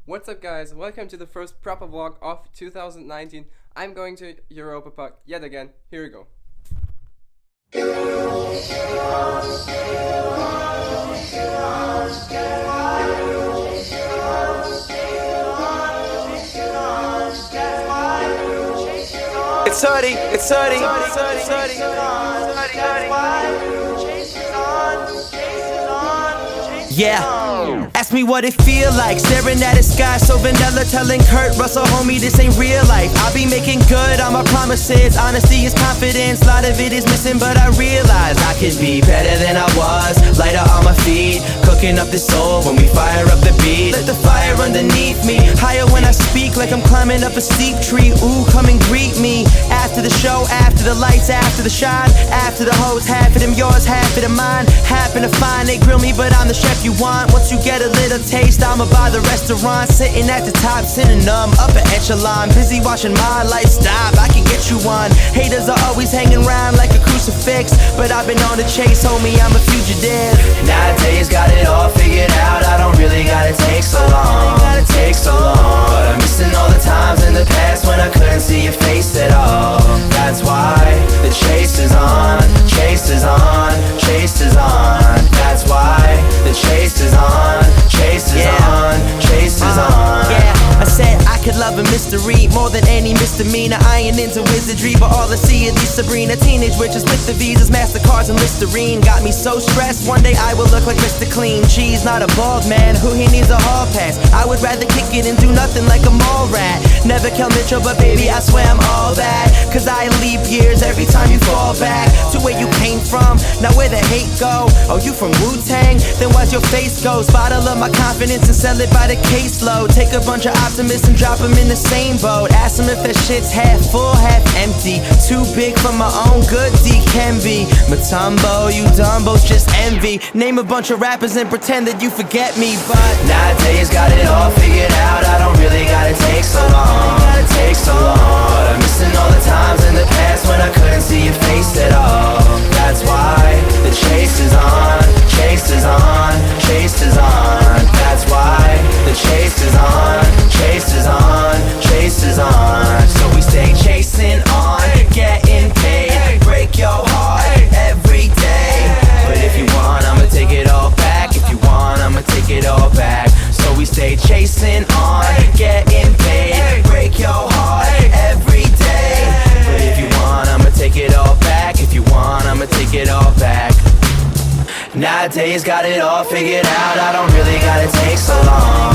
What's up guys, welcome to the first proper vlog of 2019. I'm going to Europapark yet again. Here we go. It's 30, it's 30, yeah. Ask me what it feel like, staring at the sky so vanilla, telling Kurt Russell, homie, this ain't real life. I'll be making good on my promises, honesty is confidence, a lot of it is missing, but I realize I could be better than I was, lighter on my feet, cooking up the soul when we fire up the beat. Let the fire underneath me, higher when I speak, like I'm climbing up a steep tree. Ooh, come and greet me, after the show, after the lights, after the shine, after the hoes, half of them yours, half of them mine. Happen to find they grill me, but I'm the chef you want. Once you get a little taste, I'ma buy the restaurant, sitting at the top, synonym, upper echelon, busy watching my life stop, I can get you one. Haters are always hanging around like a crucifix, but I've been on the chase, homie, I'm a fugitive. Nowadays got it all figured out, I don't really gotta take so long, but I'm missing all the times in the past when I couldn't see your face at all. That's why the chase is on, chase is on, chase is on. That's why the chase is on, chase is on, chase is on. Yeah, I said I could love a mystery more than any misdemeanor. I ain't into wizardry, but all I see is these Sabrina teenage witches with the visas, Mastercards, and Listerine. Got me so stressed, one day I will look like Mr. Clean. G's not a bald man, who he needs a hall pass. I would rather kick it and do nothing like a mall rat. Never Kel Mitchell, but baby, I swear I'm all that. Cause I leap years every time you fall back to where you came from. Now where the hate go? Oh, you from Wu-Tang? Then why's your face goes? Bottle up my confidence and sell it by the caseload. Take a bunch of optimists and drop them in the same boat. Ask them if that shit's half full, half empty. Too big for my own good, D can be. Matumbo, you dumbos just envy. Name a bunch of rappers and pretend that you forget me. But nowadays got it all figured out, I don't really gotta take so long, but I'm missing all the times in the past when I couldn't see your face at all. That's why the chase is on, chase is on, chase is on. That's why the chase is on, chase is on, chase is on. So we stay chasing on, getting paid, break your heart every day. But if you want, I'ma take it all back. If you want, I'ma take it all back. So we stay chasing on, getting paid, break your heart every day. But if you want, I'ma take it all back. If you want, I'ma take it all back. Nowadays got it all figured out, I don't really gotta take so long,